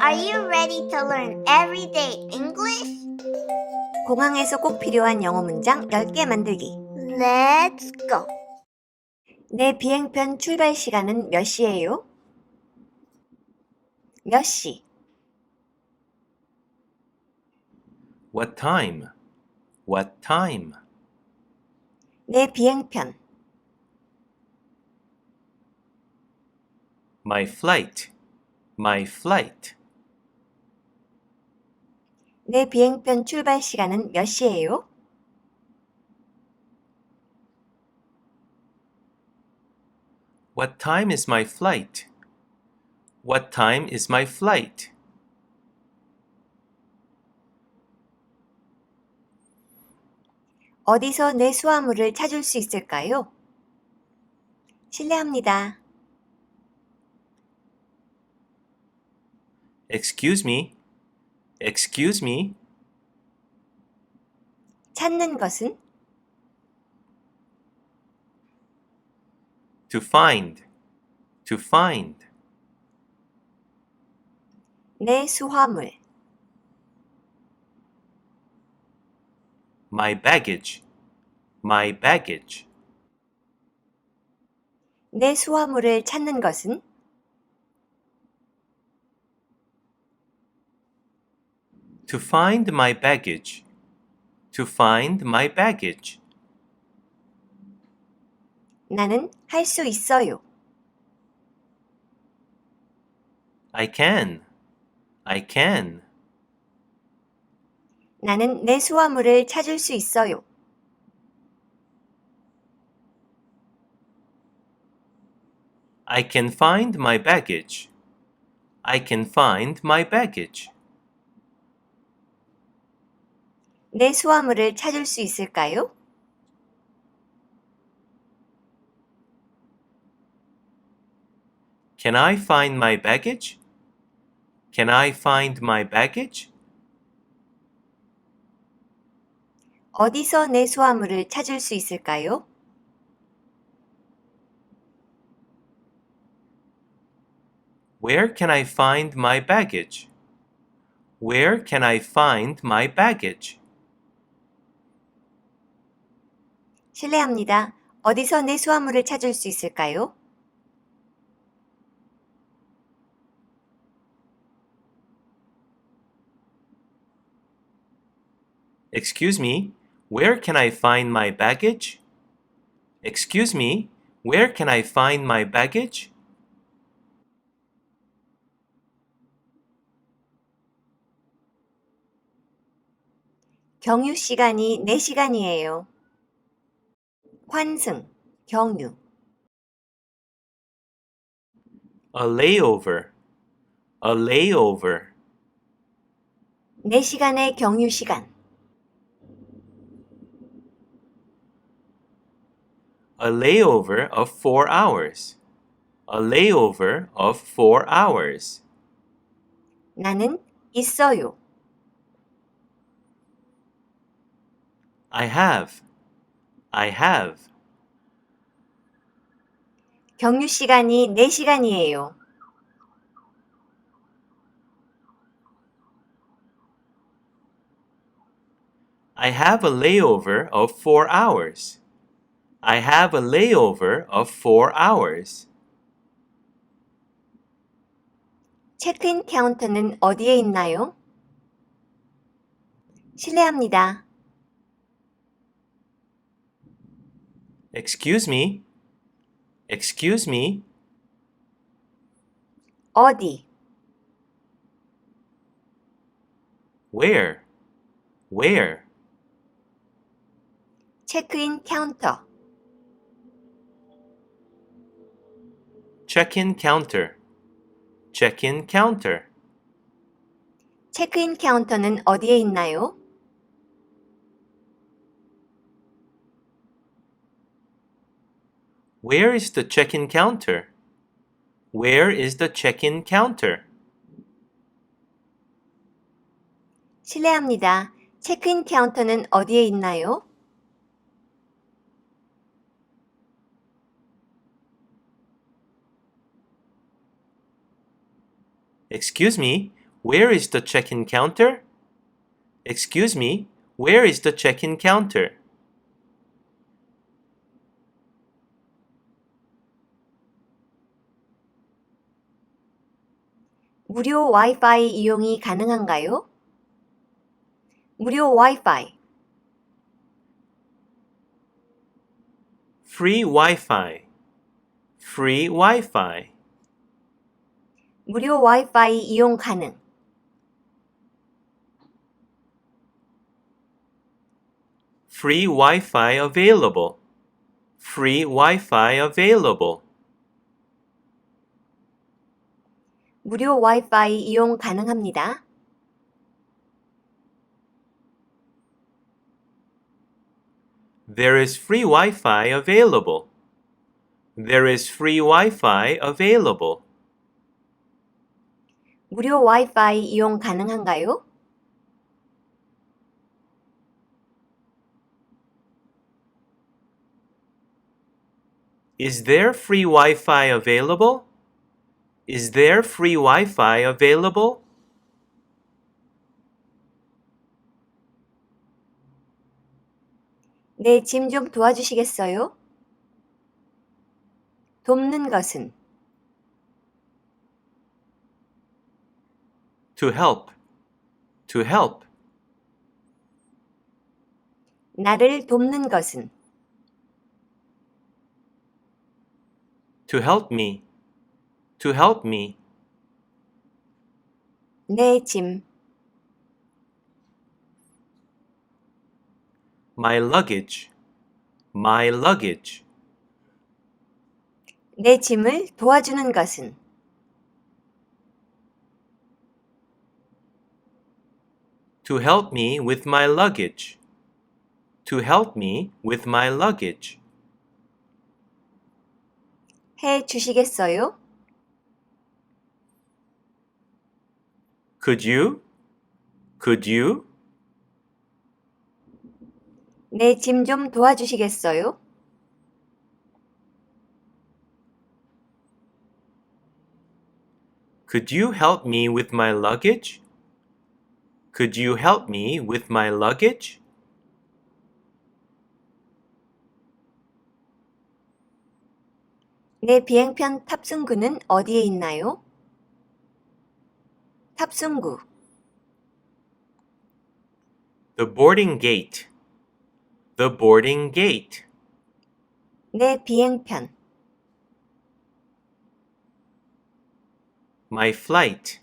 Are you ready to learn everyday English? 공항에서 꼭 필요한 영어 문장 10개 만들기. Let's go. 내 비행편 출발 시간은 몇 시예요? 몇 시? What time? What time? 내 비행편. My flight. My flight. 내 비행편 출발 시간은 몇 시예요? What time is my flight? What time is my flight? 어디서 내 수화물을 찾을 수 있을까요? 실례합니다. Excuse me. Excuse me. 찾는 것은? To find. To find. 내 수화물. My baggage. My baggage. 내 수화물을 찾는 것은? To find my baggage. To find my baggage. 나는 할 수 있어요. I can. I can. 나는 내 수화물을 찾을 수 있어요. I can find my baggage. I can find my baggage. 내 수화물을 찾을 수 있을까요? Can I find my baggage? Can I find my baggage? 어디서 내 수화물을 찾을 수 있을까요? Where can I find my baggage? Where can I find my baggage? 실례합니다. 어디서 내 수화물을 찾을 수 있을까요? Excuse me, where can I find my baggage? Excuse me, where can I find my baggage? 경유 시간이 4시간이에요. 환승, 경유. A layover. A layover. 4시간의 경유 시간. A layover of 4 hours. A layover of 4 hours. 나는 있어요. I have. I have. 경유 시간이 4시간이에요. I have a layover of 4 hours. I have a layover of 4 hours. 체크인 카운터는 어디에 있나요? 실례합니다. Excuse me. Excuse me. 어디? Where? Where? 체크인 카운터. Check-in counter. Check-in counter. 체크인 카운터는 어디에 있나요? Where is the check-in counter? Where is the check-in counter? 실례합니다. 체크인 카운터는 어디에 있나요? Excuse me, where is the check-in counter? Excuse me, where is the check-in counter? 무료 와이파이 이용이 가능한가요? 무료 와이파이. Free Wi-Fi. Free Wi-Fi. 무료 와이파이 이용 가능. Free Wi-Fi available. Free Wi-Fi available. 무료 와이파이 이용 가능합니다. There is free Wi-Fi available. There is free Wi-Fi available. 무료 와이파이 이용 가능한가요? Is there free Wi-Fi available? Is there free Wi-Fi available? 내 짐 좀 도와주시겠어요? 돕는 것은 To help. To help. 나를 돕는 것은 To help me. To help me. 내 짐, My luggage. My luggage. 내 짐을 도와주는 것은 To help me with my luggage. To help me with my luggage. 해 주시겠어요? Could you? Could you? 내 짐 좀 도와주시겠어요? Could you help me with my luggage? Could you help me with my luggage? 내 비행편 탑승구는 어디에 있나요? 탑승구, The boarding gate. The boarding gate. 내 비행편, My flight.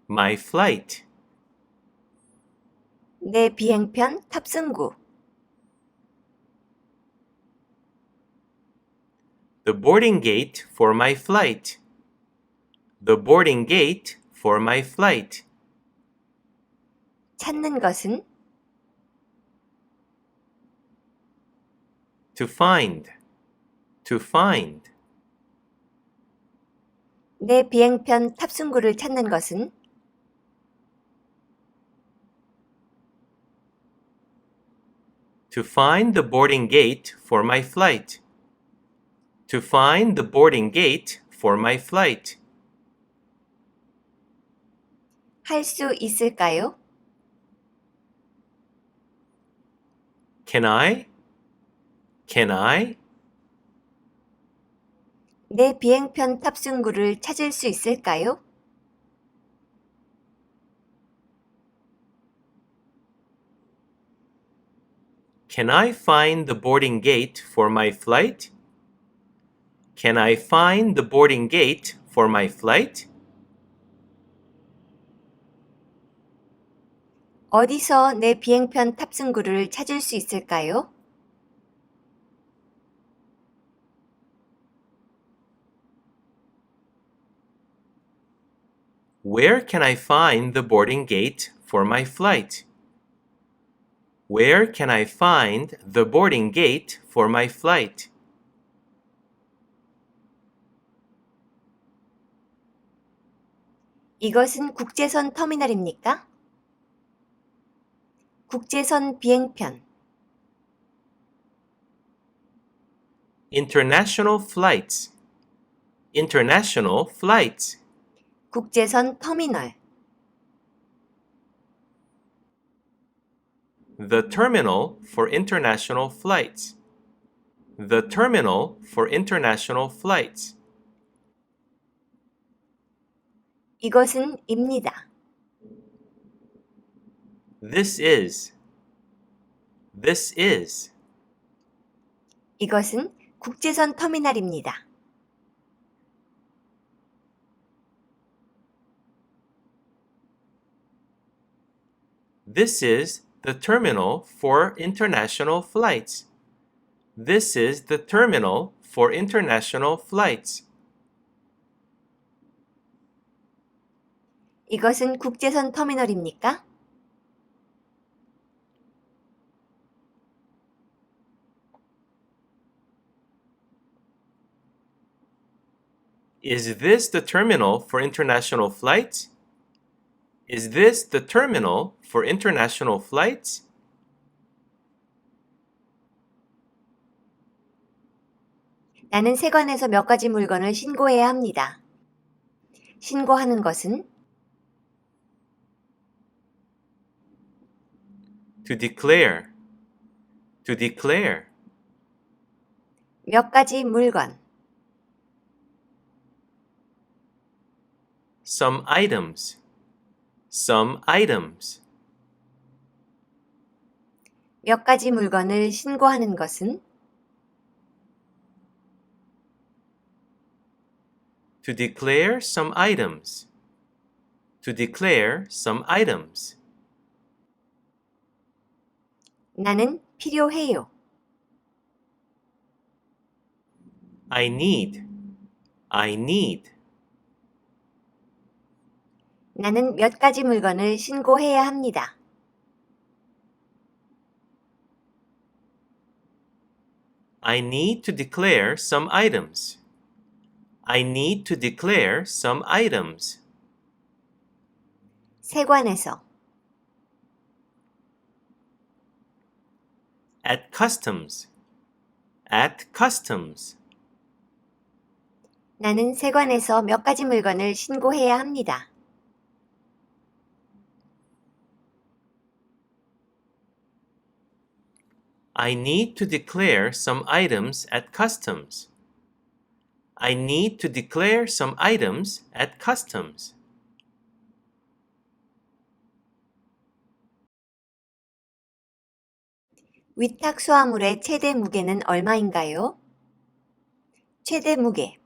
My flight. 내 비행편 탑승구, The boarding gate for my flight. The boarding gate for my flight. 찾는 것은 To find. To find. 내 비행편 탑승구를 찾는 것은 To find the boarding gate for my flight. To find the boarding gate for my flight. 할 수 있을까요? Can I? Can I? 내 비행편 탑승구를 찾을 수 있을까요? Can I find the boarding gate for my flight? Can I find the boarding gate for my flight? 어디서 내 비행편 탑승구를 찾을 수 있을까요? Where can I find the boarding gate for my flight? Where can I find the boarding gate for my flight? 이것은 국제선 터미널입니까? 국제선 비행편, International flights. International flights. 국제선 터미널, The terminal for international flights. The terminal for international flights. 이것은 입니다. This is. This is. 이것은 국제선 터미널입니다. This is the terminal for international flights. This is the terminal for international flights. 이것은 국제선 터미널입니까? Is this the terminal for international flights? Is this the terminal for international flights? 나는 세관에서 몇 가지 물건을 신고해야 합니다. 신고하는 것은 To declare. To declare. 몇 가지 물건, Some items. Some items. 몇 가지 물건을 신고하는 것은 To declare some items. To declare some items. 나는 필요해요. I need. I need. 나는 몇 가지 물건을 신고해야 합니다. I need to declare some items. I need to declare some items. 세관에서 At customs. At customs. 나는 세관에서 몇 가지 물건을 신고해야 합니다. I need to declare some items at customs. I need to declare some items at customs. 위탁 수화물의 최대 무게는 얼마인가요? 최대 무게,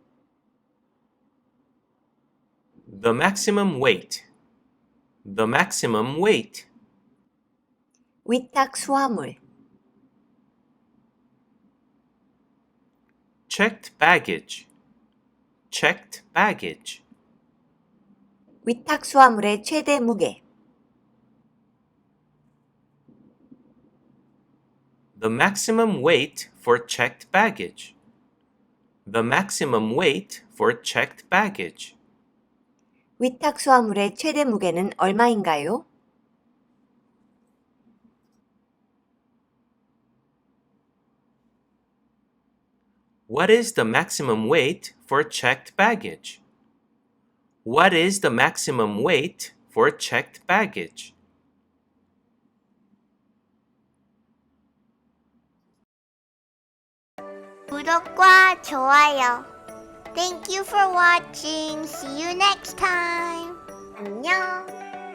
The maximum weight. The maximum weight. 위탁 수화물, Checked baggage. Checked baggage. 위탁 수화물의 최대 무게, The maximum weight for checked baggage. The maximum weight for checked baggage. 위탁 수화물의 최대 무게는 얼마인가요? What is the maximum weight for checked baggage? What is the maximum weight for checked baggage? 구독과 좋아요. Thank you for watching. See you next time.